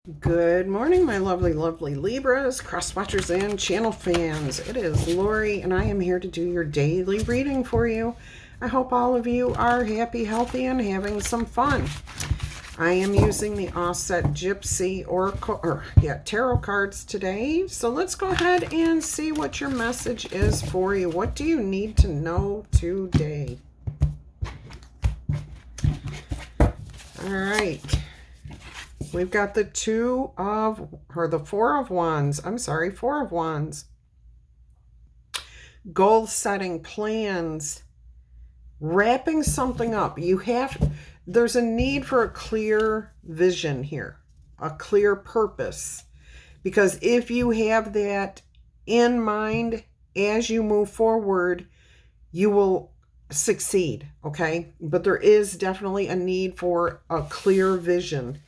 Good morning, my lovely, lovely Libras, cross watchers, and channel fans. It is Laurie, and I am here to do your daily reading for you. I hope all of you are happy, healthy, and having some fun. I am using the Offset Gypsy Tarot cards today. So let's go ahead and see what your message is for you. What do you need to know today? All right. We've got the Four of Wands. Goal setting, plans, wrapping something up. There's a need for a clear vision here, a clear purpose. Because if you have that in mind as you move forward, you will succeed, okay? But there is definitely a need for a clear vision.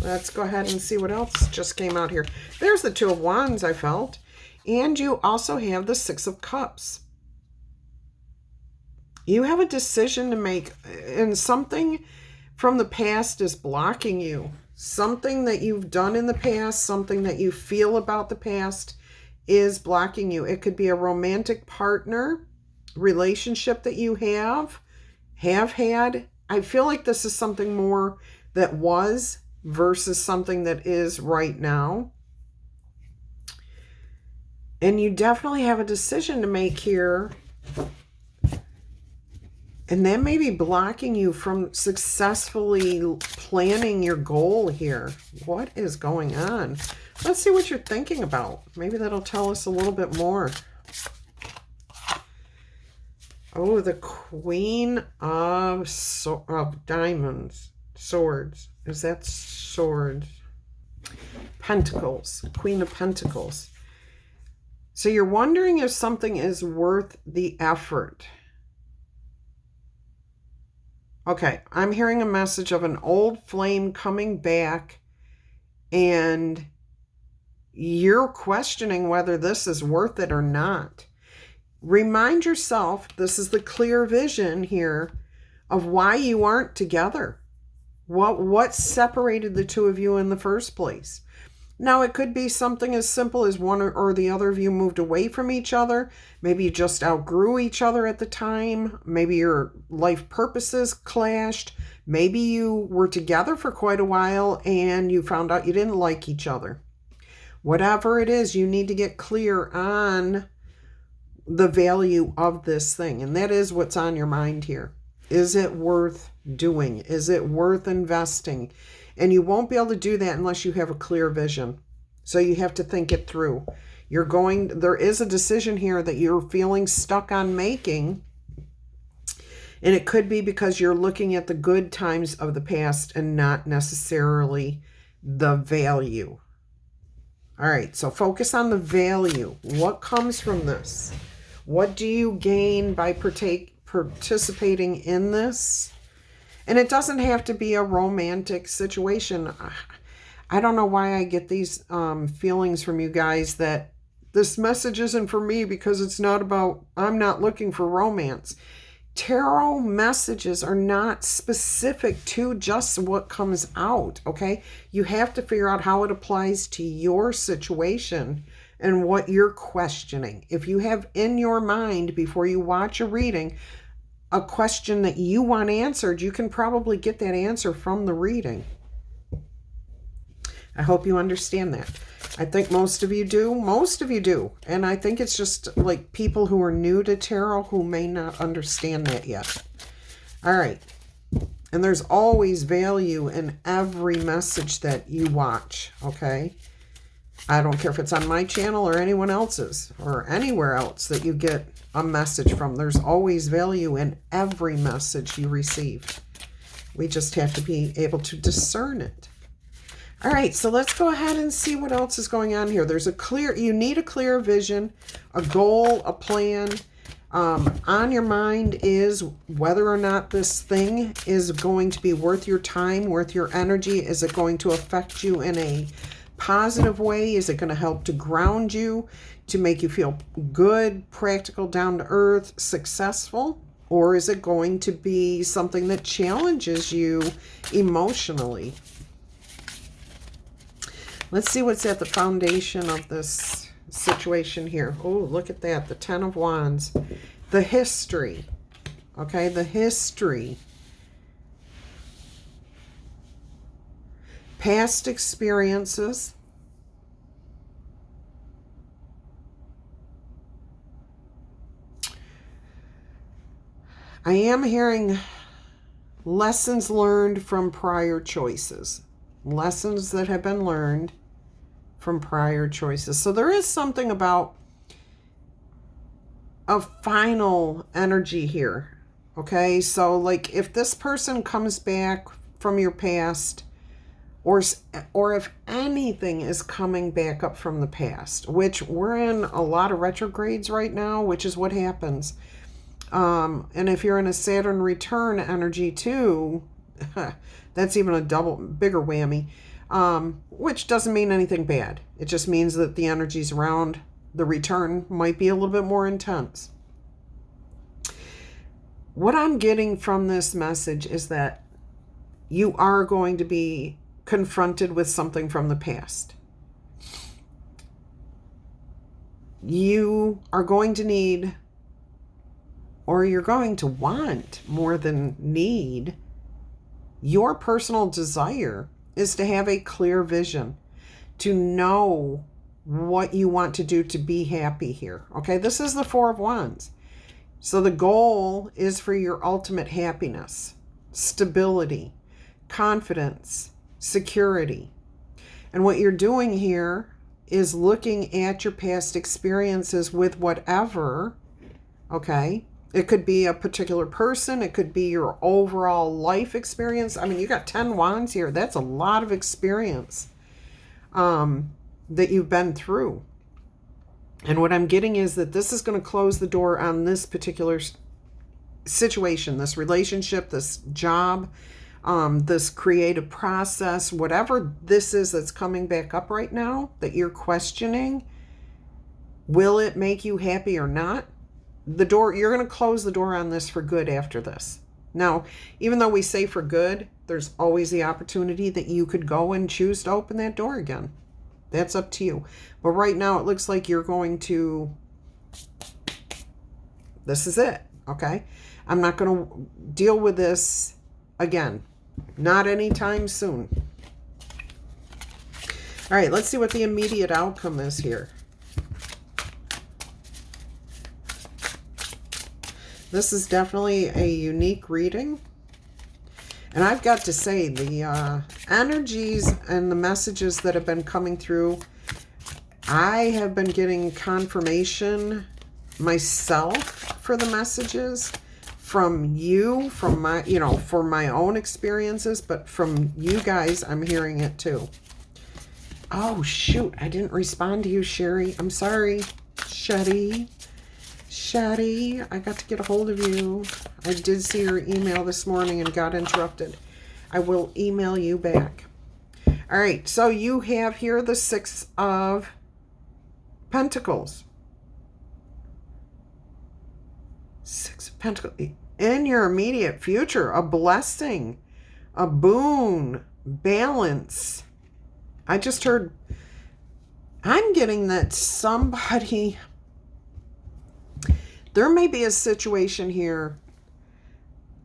Let's go ahead and see what else just came out here. There's the Two of Wands, I felt. And you also have the Six of Cups. You have a decision to make, and something from the past is blocking you. Something that you've done in the past, something that you feel about the past is blocking you. It could be a romantic partner, relationship that you have had. I feel like this is something more that was versus something that is right now. And you definitely have a decision to make here. And that may be blocking you from successfully planning your goal here. What is going on? Let's see what you're thinking about. Maybe that'll tell us a little bit more. Oh, the Queen of Diamonds. Swords. Is that swords? Pentacles. Queen of Pentacles. So you're wondering if something is worth the effort. Okay, I'm hearing a message of an old flame coming back, and you're questioning whether this is worth it or not. Remind yourself, this is the clear vision here of why you aren't together. What separated the two of you in the first place? Now, it could be something as simple as one or the other of you moved away from each other. Maybe you just outgrew each other at the time. Maybe your life purposes clashed. Maybe you were together for quite a while and you found out you didn't like each other. Whatever it is, you need to get clear on the value of this thing. And that is what's on your mind here. Is it worth doing? Is it worth investing? And you won't be able to do that unless you have a clear vision. So you have to think it through. There is a decision here that you're feeling stuck on making. And it could be because you're looking at the good times of the past and not necessarily the value. All right, so focus on the value. What comes from this? What do you gain by participating in this? And it doesn't have to be a romantic situation. I don't know why I get these feelings from you guys that this message isn't for me because it's not about, I'm not looking for romance. Tarot messages are not specific to just what comes out, okay? You have to figure out how it applies to your situation and what you're questioning. If you have in your mind before you watch a reading a question that you want answered, you can probably get that answer from the reading. I hope you understand that. I think most of you do. And I think it's just like people who are new to tarot who may not understand that yet. All right. And there's always value in every message that you watch, okay? I don't care if it's on my channel or anyone else's or anywhere else that you get a message from. There's always value in every message you receive. We just have to be able to discern it. All right, so let's go ahead and see what else is going on here. You need a clear vision, a goal, a plan. On your mind is whether or not this thing is going to be worth your time, worth your energy. Is it going to affect you in a positive way? Is it going to help to ground you, to make you feel good, practical, down to earth, successful? Or is it going to be something that challenges you emotionally? Let's see what's at the foundation of this situation here. Oh, look at that. The Ten of Wands. The history. Okay, the history. Past experiences. I am hearing lessons learned from prior choices. Lessons that have been learned from prior choices. So there is something about a final energy here. Okay, so like if this person comes back from your past, or if anything is coming back up from the past, which we're in a lot of retrogrades right now, which is what happens. And if you're in a Saturn return energy too, that's even a bigger whammy, which doesn't mean anything bad. It just means that the energies around the return might be a little bit more intense. What I'm getting from this message is that you are going to be confronted with something from the past. You are going to need, or you're going to want more than need, your personal desire is to have a clear vision, to know what you want to do to be happy here. Okay, this is the Four of Wands. So the goal is for your ultimate happiness, stability, confidence, security. And what you're doing here is looking at your past experiences with whatever, okay? It could be a particular person. It could be your overall life experience. I mean, you got 10 wands here. That's a lot of experience that you've been through. And what I'm getting is that this is going to close the door on this particular situation, this relationship, this job, this creative process, whatever this is that's coming back up right now that you're questioning. Will it make you happy or not? The door, you're going to close the door on this for good after this. Now, even though we say for good, there's always the opportunity that you could go and choose to open that door again. That's up to you. But right now it looks like you're going to, this is it, okay? I'm not going to deal with this again. Not anytime soon. All right, let's see what the immediate outcome is here. This is definitely a unique reading. And I've got to say, the energies and the messages that have been coming through, I have been getting confirmation myself for the messages from you, from my, for my own experiences, but from you guys, I'm hearing it too. Oh, shoot. I didn't respond to you, Sherry. I'm sorry. Shetty, I got to get a hold of you. I did see your email this morning and got interrupted. I will email you back. All right, so you have here the Six of Pentacles. Six of Pentacles. In your immediate future, a blessing, a boon, balance. I just heard, I'm getting that somebody, there may be a situation here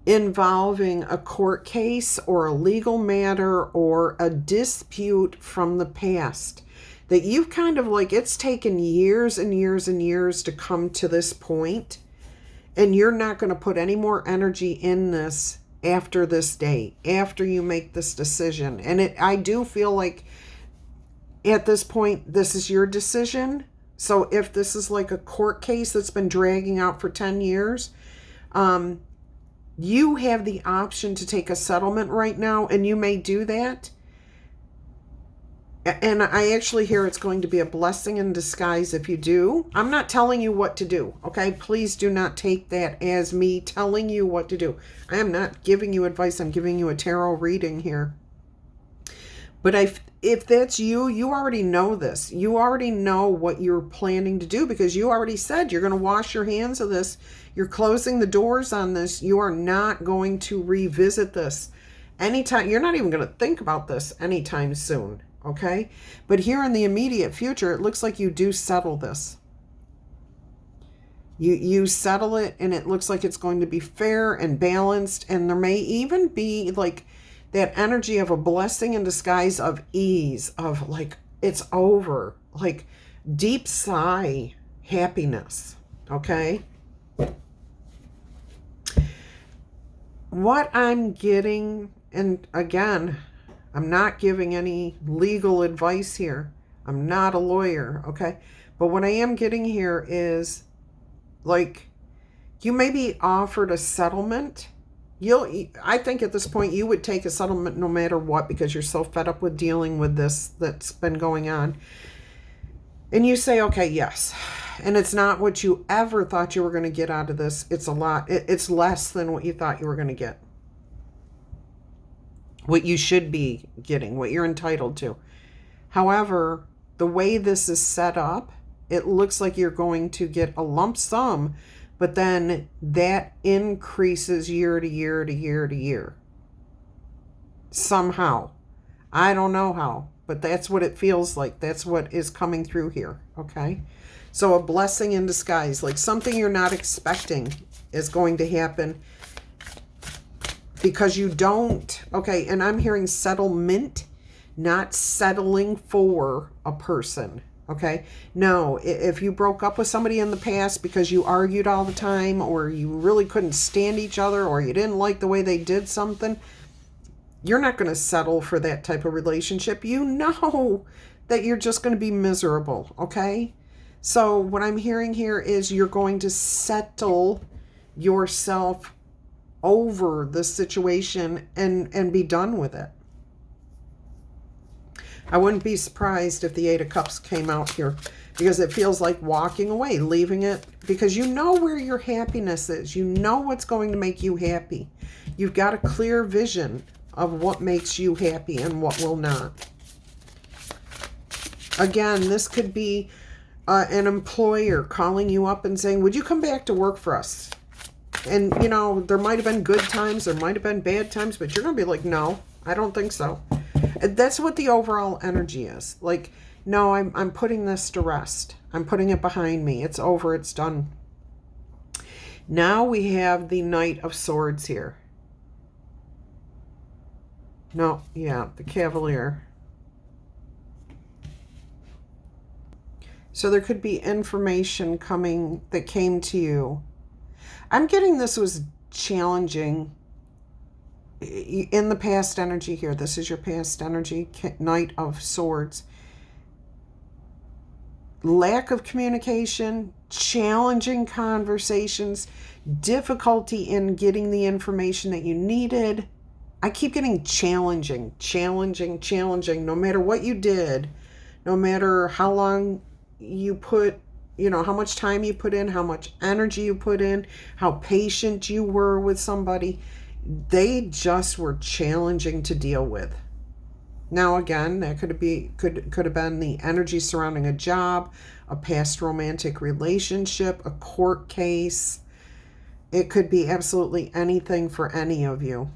involving a court case or a legal matter or a dispute from the past that you've kind of like, it's taken years and years and years to come to this point, and you're not going to put any more energy in this after this day, after you make this decision. And I do feel like at this point, this is your decision. So if this is like a court case that's been dragging out for 10 years, you have the option to take a settlement right now, and you may do that. And I actually hear it's going to be a blessing in disguise if you do. I'm not telling you what to do, okay? Please do not take that as me telling you what to do. I am not giving you advice. I'm giving you a tarot reading here. But if that's you, you already know this. You already know what you're planning to do because you already said you're going to wash your hands of this. You're closing the doors on this. You are not going to revisit this anytime. You're not even going to think about this anytime soon, okay? But here in the immediate future, it looks like you do settle this. You settle it, and it looks like it's going to be fair and balanced, and there may even be like that energy of a blessing in disguise of ease, of like it's over, like deep sigh, happiness, okay? What I'm getting, and again, I'm not giving any legal advice here. I'm not a lawyer, okay? But what I am getting here is like you may be offered a settlement. I think at this point you would take a settlement no matter what because you're so fed up with dealing with this that's been going on. And you say, okay, yes. And it's not what you ever thought you were going to get out of this. It's a lot. It's less than what you thought you were going to get. What you should be getting, what you're entitled to. However, the way this is set up, it looks like you're going to get a lump sum, but then that increases year to year to year to year. Somehow. I don't know how, but that's what it feels like. That's what is coming through here, okay? So a blessing in disguise, like something you're not expecting is going to happen because you don't, okay, and I'm hearing settlement, not settling for a person. Okay. No, if you broke up with somebody in the past because you argued all the time or you really couldn't stand each other or you didn't like the way they did something, you're not going to settle for that type of relationship. You know that you're just going to be miserable. Okay. So what I'm hearing here is you're going to settle yourself over the situation and be done with it. I wouldn't be surprised if the Eight of Cups came out here because it feels like walking away, leaving it, because you know where your happiness is. You know what's going to make you happy. You've got a clear vision of what makes you happy and what will not. Again, this could be an employer calling you up and saying, would you come back to work for us? And, you know, there might have been good times, there might have been bad times, but you're going to be like, no, I don't think so. That's what the overall energy is. Like, no, I'm putting this to rest. I'm putting it behind me. It's over. It's done. Now we have the Knight of Swords here. No, yeah, the Cavalier. So there could be information coming that came to you. I'm getting this was challenging in the past energy here. This is your past energy, Knight of Swords. Lack of communication, challenging conversations, difficulty in getting the information that you needed. I keep getting challenging. No matter what you did, no matter how long you put, you know, how much time you put in, how much energy you put in, how patient you were with somebody, they just were challenging to deal with. Now again, that could have been the energy surrounding a job, a past romantic relationship, a court case. It could be absolutely anything for any of you.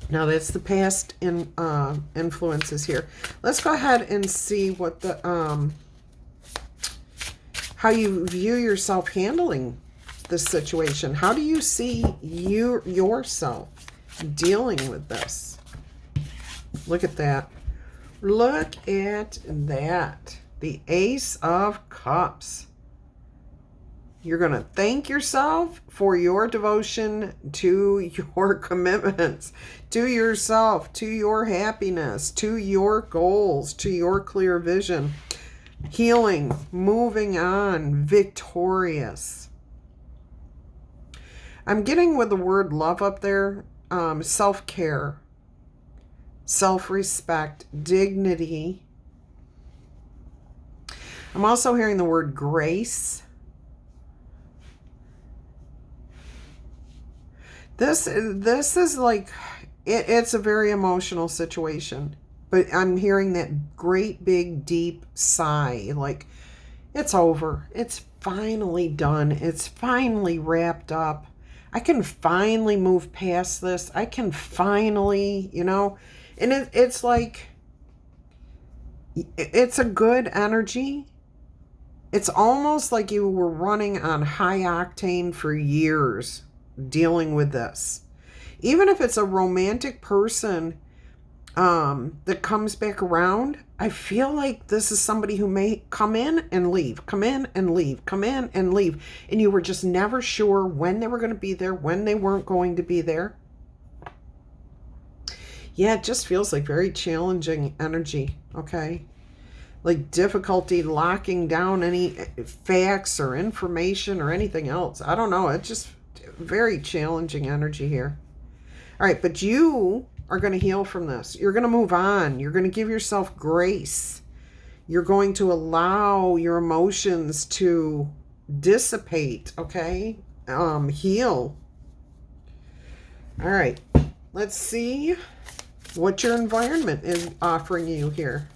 Now that's the past influences here. Let's go ahead and see what the how you view yourself handling this situation. How do you see yourself dealing with this? Look at that. Look at that. The Ace of Cups. You're going to thank yourself for your devotion to your commitments, to yourself, to your happiness, to your goals, to your clear vision. Healing, moving on, victorious. I'm getting with the word love up there, self-care, self-respect, dignity. I'm also hearing the word grace. This is like, it's a very emotional situation. But I'm hearing that great big deep sigh, like it's over. It's finally done. It's finally wrapped up. I can finally move past this. I can finally, and it's like, it's a good energy. It's almost like you were running on high octane for years dealing with this. Even if it's a romantic person that comes back around, I feel like this is somebody who may come in and leave, come in and leave, come in and leave. And you were just never sure when they were going to be there, when they weren't going to be there. Yeah, it just feels like very challenging energy, okay? Like difficulty locking down any facts or information or anything else. I don't know. It's just very challenging energy here. All right, but you are going to heal from this. You're going to move on. You're going to give yourself grace. You're going to allow your emotions to dissipate, okay? Heal. All right, let's see what your environment is offering you here.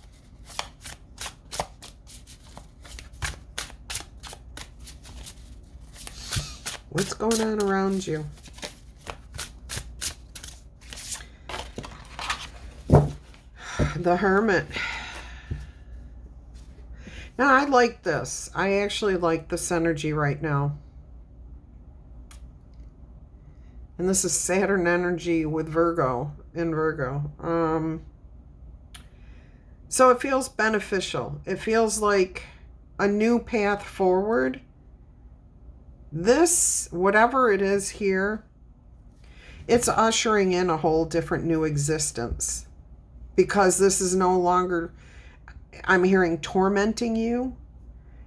What's going on around you? The Hermit. Now, I like this. I actually like this energy right now. And this is Saturn energy with Virgo, in Virgo. So it feels beneficial. It feels like a new path forward. This, whatever it is here, it's ushering in a whole different new existence. Because this is no longer, I'm hearing, tormenting you.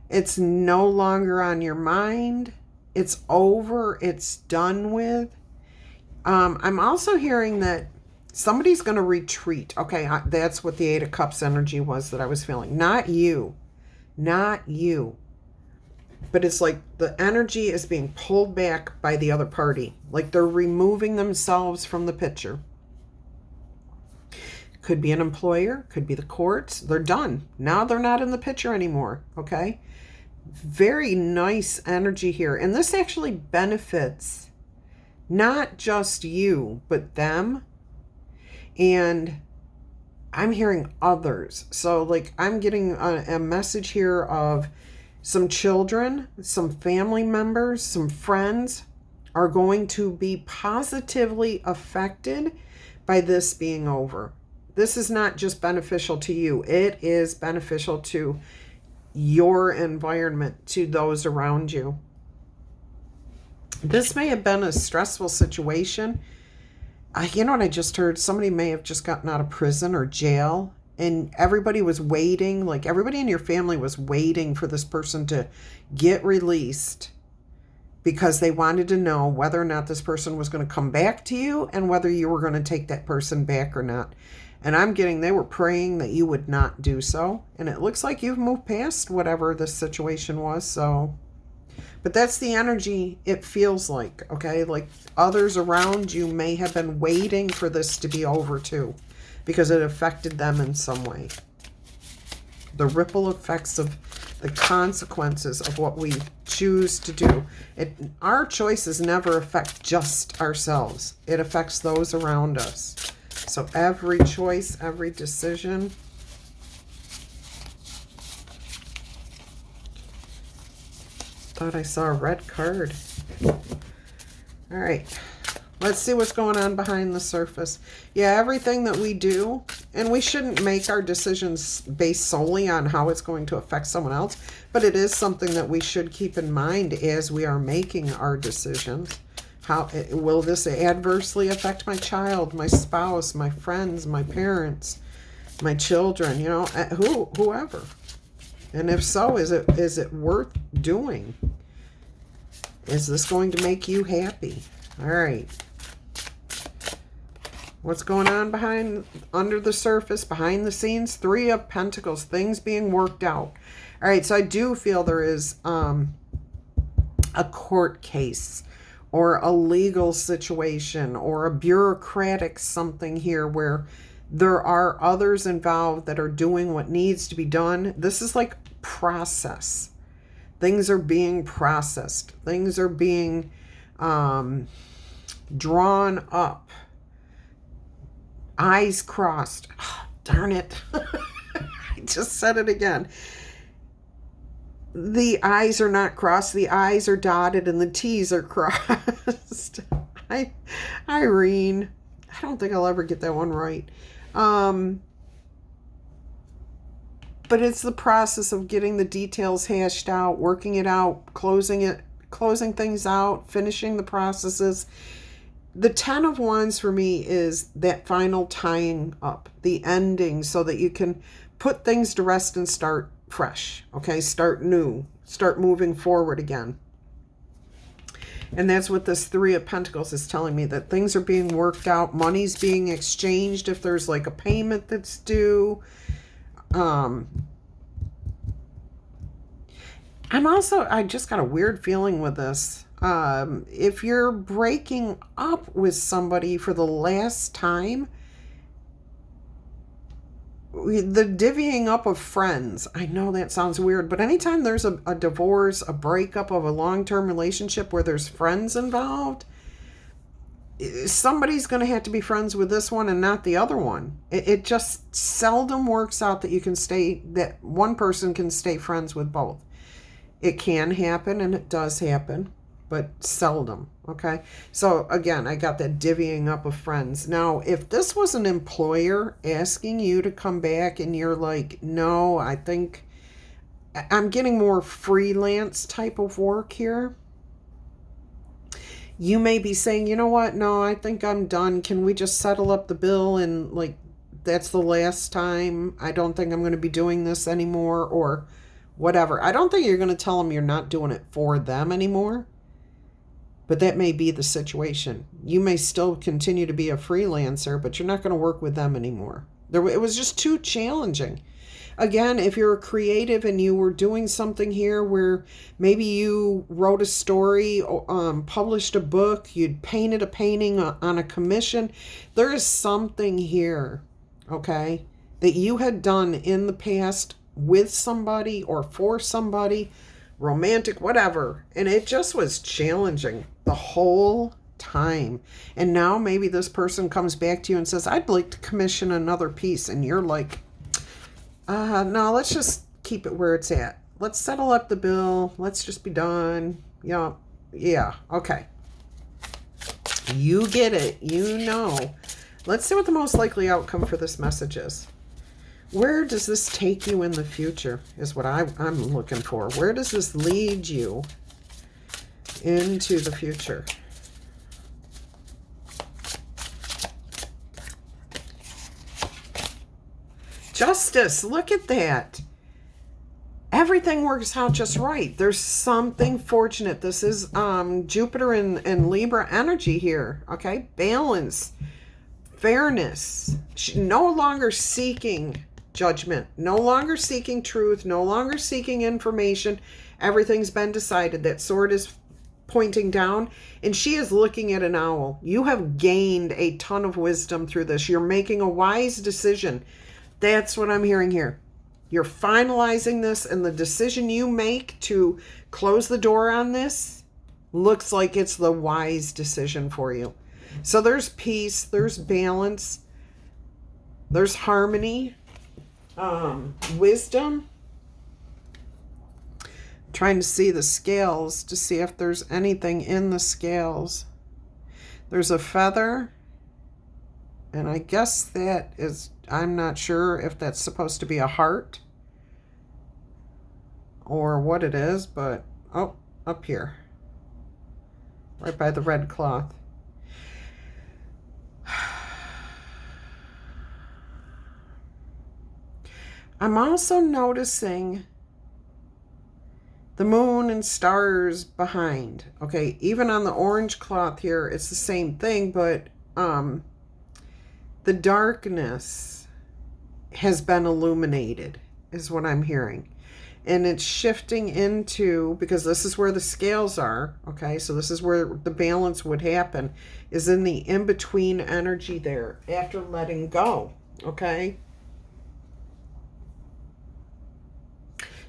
It's no longer on your mind. It's over. It's done with. I'm also hearing that somebody's going to retreat. Okay, that's what the Eight of Cups energy was that I was feeling. Not you. Not you. But it's like the energy is being pulled back by the other party. Like they're removing themselves from the picture. Could be an employer, could be the courts. They're done. Now they're not in the picture anymore, okay? Very nice energy here. And this actually benefits not just you, but them. And I'm hearing others. So like I'm getting a message here of some children, some family members, some friends are going to be positively affected by this being over. This is not just beneficial to you. It is beneficial to your environment, to those around you. This may have been a stressful situation. You know what I just heard? Somebody may have just gotten out of prison or jail, and everybody was waiting, like everybody in your family was waiting for this person to get released because they wanted to know whether or not this person was going to come back to you and whether you were going to take that person back or not. And I'm getting, they were praying that you would not do so. And it looks like you've moved past whatever this situation was. So, but that's the energy it feels like, okay? Like others around you may have been waiting for this to be over too, because it affected them in some way. The ripple effects of the consequences of what we choose to do. Our choices never affect just ourselves. It affects those around us. So every choice, every decision. Thought I saw a red card. All right. Let's see what's going on behind the surface. Yeah, everything that we do, and we shouldn't make our decisions based solely on how it's going to affect someone else, but it is something that we should keep in mind as we are making our decisions. How will this adversely affect my child, my spouse, my friends, my parents, my children, whoever? And if so, is it worth doing? Is this going to make you happy? All right. What's going on under the surface, behind the scenes? Three of Pentacles, things being worked out. All right, so I do feel there is a court case or a legal situation or a bureaucratic something here where There are others involved that are doing what needs to be done. This is like process. Things are being processed. Things are being drawn up. I's crossed. Oh, darn it. I just said it again. The I's are not crossed. The I's are dotted and the T's are crossed. Irene. I don't think I'll ever get that one right. But it's the process of getting the details hashed out, working it out, closing things out, finishing the processes. The 10 of Wands for me is that final tying up, the ending, so that you can put things to rest and start fresh, okay? Start new, start moving forward again. And that's what this 3 of Pentacles is telling me, that things are being worked out, money's being exchanged if there's like a payment that's due. I just got a weird feeling with this. If you're breaking up with somebody for the last time, the divvying up of friends, I know that sounds weird, but anytime there's a divorce, a breakup of a long-term relationship where there's friends involved, somebody's going to have to be friends with this one and not the other one. It just seldom works out that one person can stay friends with both. It can happen, and it does happen, but seldom, okay? So, again, I got that divvying up of friends. Now, if this was an employer asking you to come back and you're like, no, I think I'm getting more freelance type of work here, you may be saying, you know what, no, I think I'm done. Can we just settle up the bill and, like, that's the last time. I don't think I'm going to be doing this anymore, or whatever. I don't think you're going to tell them you're not doing it for them anymore, but that may be the situation. You may still continue to be a freelancer, but you're not going to work with them anymore. It was just too challenging. Again, if you're a creative and you were doing something here where maybe you wrote a story, published a book, you'd painted a painting on a commission, there is something here, okay, that you had done in the past with somebody or for somebody, romantic, whatever, and it just was challenging the whole time. And now maybe this person comes back to you and says, I'd like to commission another piece, and you're like, no, let's just keep it where it's at. Let's settle up the bill. Let's just be done. Yeah, okay. You get it. You know. Let's see what the most likely outcome for this message is. Where does this take you in the future is what I'm looking for. Where does this lead you into the future? Justice, look at that. Everything works out just right. There's something fortunate. This is Jupiter and Libra energy here, okay? Balance, fairness, no longer seeking judgment, no longer seeking truth, no longer seeking information. Everything's been decided. That sword is pointing down, and she is looking at an owl. You have gained a ton of wisdom through this. You're making a wise decision. That's what I'm hearing here. You're finalizing this, and the decision you make to close the door on this looks like it's the wise decision for you. So there's peace, there's balance, there's harmony, wisdom. Trying to see the scales to see if there's anything in the scales. There's a feather, and I guess that is, I'm not sure if that's supposed to be a heart or what it is, but oh, up here, right by the red cloth. I'm also noticing the moon and stars behind. Okay, even on the orange cloth here, it's the same thing, but the darkness has been illuminated, is what I'm hearing. And it's shifting into, because this is where the scales are, okay, so this is where the balance would happen, is in the in-between energy there, after letting go, Okay?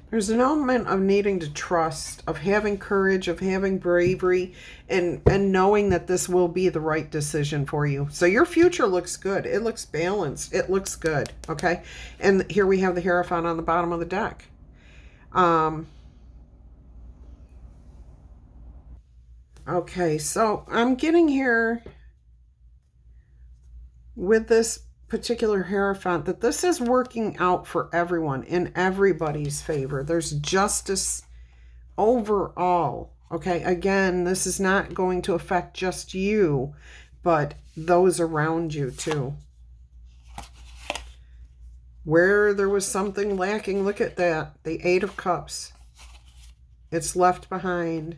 There's an element of needing to trust, of having courage, of having bravery, and knowing that this will be the right decision for you. So your future looks good. It looks balanced. It looks good. Okay? And here we have the Hierophant on the bottom of the deck. Okay, so I'm getting here with this particular Hierophant that this is working out for everyone, in everybody's favor. There's justice overall. Okay, again, this is not going to affect just you, but those around you too. Where there was something lacking, look at that. The Eight of Cups. It's left behind.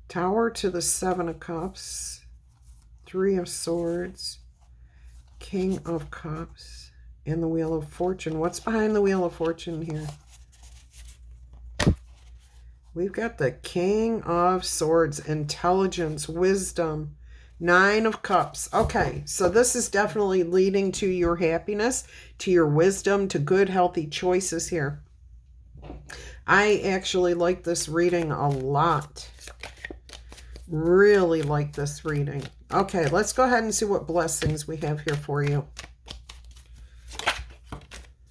Tower to the Seven of Cups. Three of Swords. King of Cups. And the Wheel of Fortune. What's behind the Wheel of Fortune here? We've got the King of Swords. Intelligence. Wisdom. Nine of Cups. Okay, so this is definitely leading to your happiness, to your wisdom, to good, healthy choices here. I actually like this reading a lot. Really like this reading. Okay, let's go ahead and see what blessings we have here for you.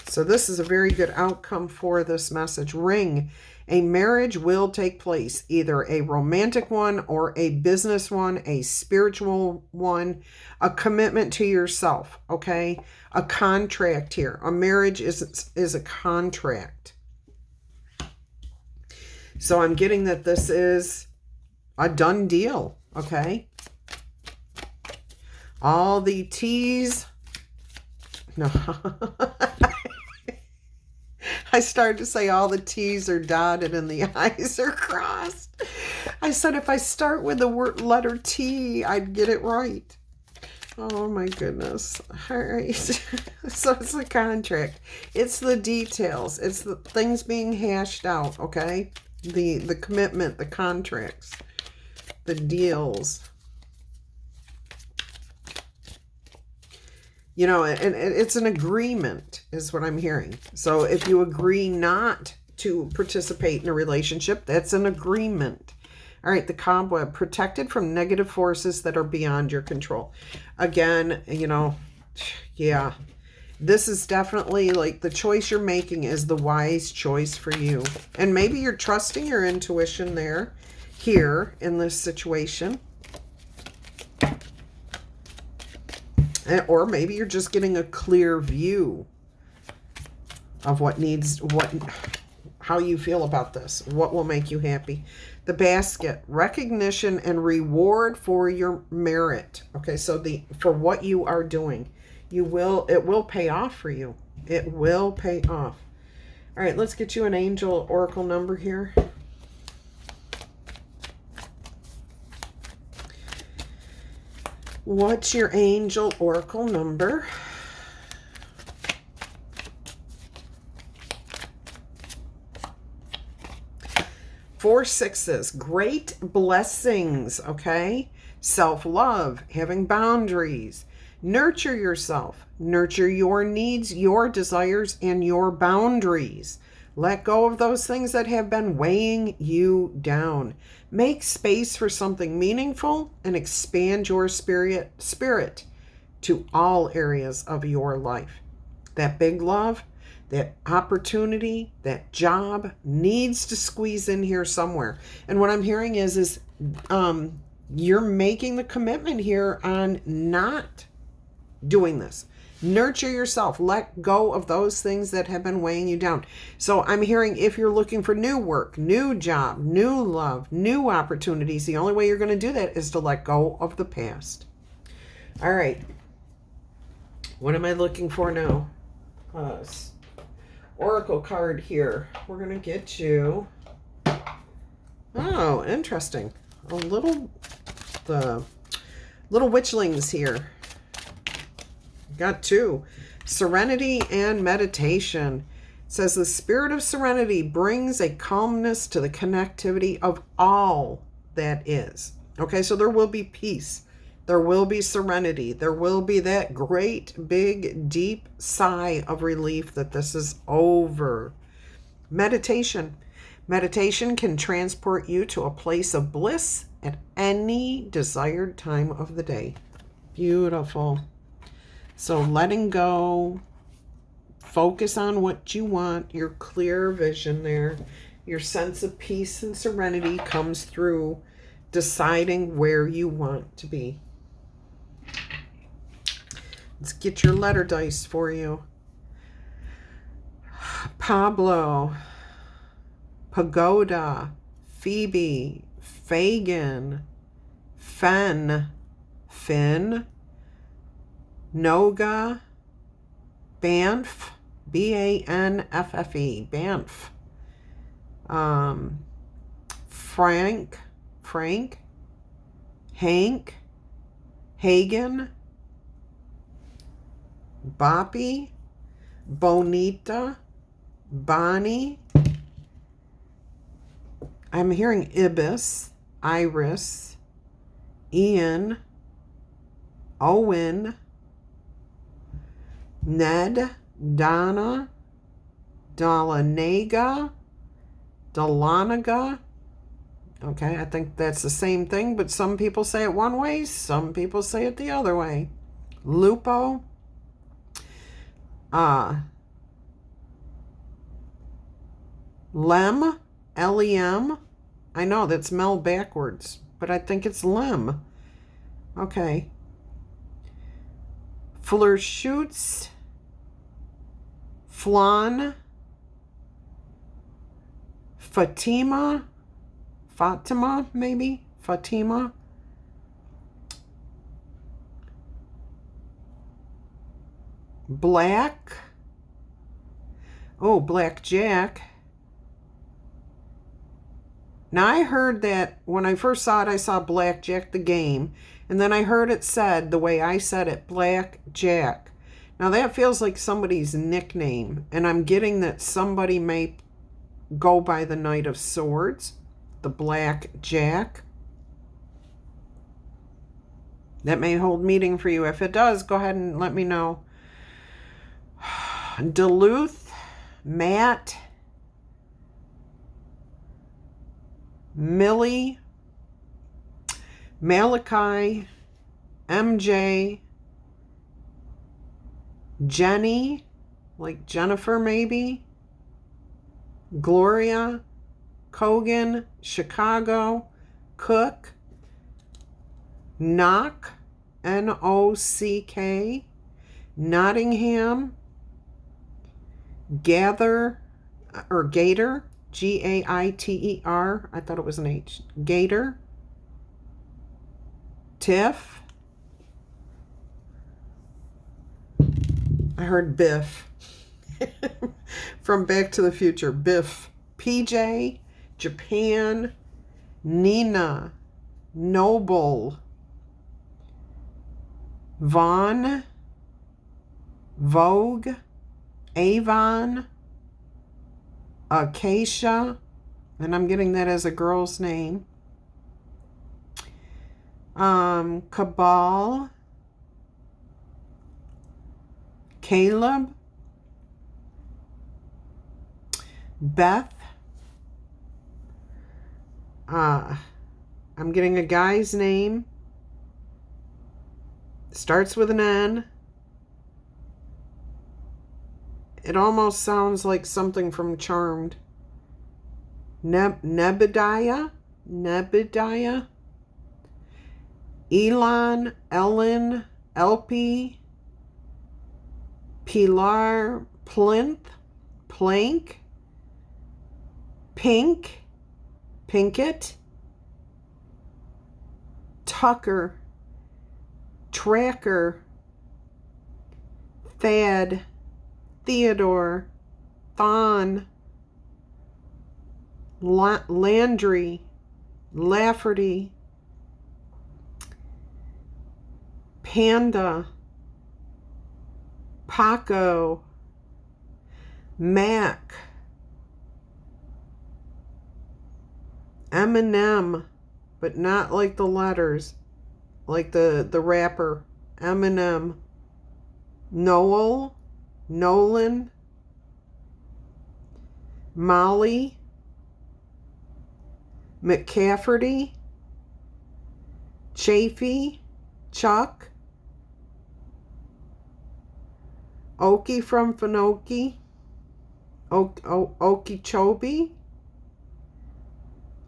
So this is a very good outcome for this message. Ring. A marriage will take place, either a romantic one or a business one, a spiritual one, a commitment to yourself, okay? A contract here. A marriage is a contract. So I'm getting that this is a done deal, okay? All the T's. No. I started to say all the T's are dotted and the I's are crossed. I said if I start with the letter T, I'd get it right. Oh my goodness. All right. So it's the contract. It's the details. It's the things being hashed out, okay? The commitment, the contracts, the deals. You know, and it's an agreement is what I'm hearing. So if you agree not to participate in a relationship, that's an agreement. All right, the Cobweb, protected from negative forces that are beyond your control. Again, you know, yeah, this is definitely like the choice you're making is the wise choice for you. And maybe you're trusting your intuition here in this situation. Or maybe you're just getting a clear view of how you feel about this, what will make you happy. The Basket, recognition and reward for your merit. Okay, so for what you are doing, it will pay off for you. It will pay off. All right, let's get you an angel oracle number here. What's your angel oracle number? Four sixes. Great blessings, okay? Self-love, having boundaries. Nurture yourself. Nurture your needs, your desires, and your boundaries. Let go of those things that have been weighing you down. Make space for something meaningful and expand your spirit to all areas of your life. That big love, that opportunity, that job needs to squeeze in here somewhere. And what I'm hearing is you're making the commitment here on not doing this. Nurture yourself. Let go of those things that have been weighing you down. So I'm hearing if you're looking for new work, new job, new love, new opportunities, the only way you're going to do that is to let go of the past. All right. What am I looking for now? Oracle card here. We're going to get you. Oh, interesting. The little witchlings here. Got two. Serenity and meditation. It says the spirit of serenity brings a calmness to the connectivity of all that is. Okay, so there will be peace. There will be serenity. There will be that great, big, deep sigh of relief that this is over. Meditation. Meditation can transport you to a place of bliss at any desired time of the day. Beautiful. So letting go, focus on what you want, your clear vision there, your sense of peace and serenity comes through deciding where you want to be. Let's get your letter dice for you. Pablo, Pagoda, Phoebe, Fagin, Fen, Finn, Noga, Banff, Banffe, Banff, Frank, Hank, Hagen, Boppy, Bonita, Bonnie. I'm hearing Ibis, Iris, Ian, Owen, Ned, Donna, Dalanaga, Dalanaga. Okay, I think that's the same thing, but some people say it one way, some people say it the other way. Lupo, Lem, Lem. I know that's Mel backwards, but I think it's Lem. Okay. Fleur-Schutz, Flan, Fatima, maybe? Fatima. Black. Oh, Blackjack. Now, I heard that when I first saw it, I saw Blackjack the game. And then I heard it said, the way I said it, Blackjack. Now, that feels like somebody's nickname. And I'm getting that somebody may go by the Knight of Swords, the Blackjack. That may hold meaning for you. If it does, go ahead and let me know. Duluth, Matt, Millie, Malachi, MJ, Jenny, like Jennifer maybe, Gloria, Kogan, Chicago, Cook, Knock, Nock, Nottingham, Gaither, Gaiter, Gaiter. I thought it was an H. Gator, Tiff. I heard Biff from Back to the Future. Biff. PJ, Japan, Nina, Noble, Vaughn, Vogue, Avon, Acacia, and I'm getting that as a girl's name. Cabal, Caleb, Beth. I'm getting a guy's name. Starts with an N. It almost sounds like something from Charmed. Nebediah. Elon, Ellen, Elpie, Pilar, Plinth, Plank, Pink, Pinkett, Tucker, Tracker, Thad, Theodore, Thon, Landry, Lafferty, Panda, Paco, Mac, Eminem, but not like the letters, like the rapper, Eminem, Noel, Nolan, Molly, McCafferty, Chafee, Chuck, Okie from Finoki, Okeechobee,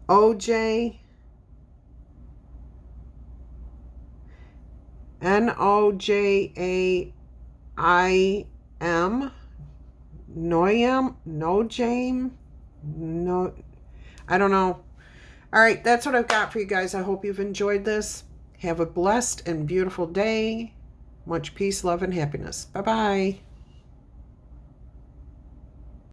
OJ, NOJAIM, Noyam, Nojame, no, I don't know. All right, that's what I've got for you guys. I hope you've enjoyed this. Have a blessed and beautiful day. Much peace, love, and happiness. Bye-bye.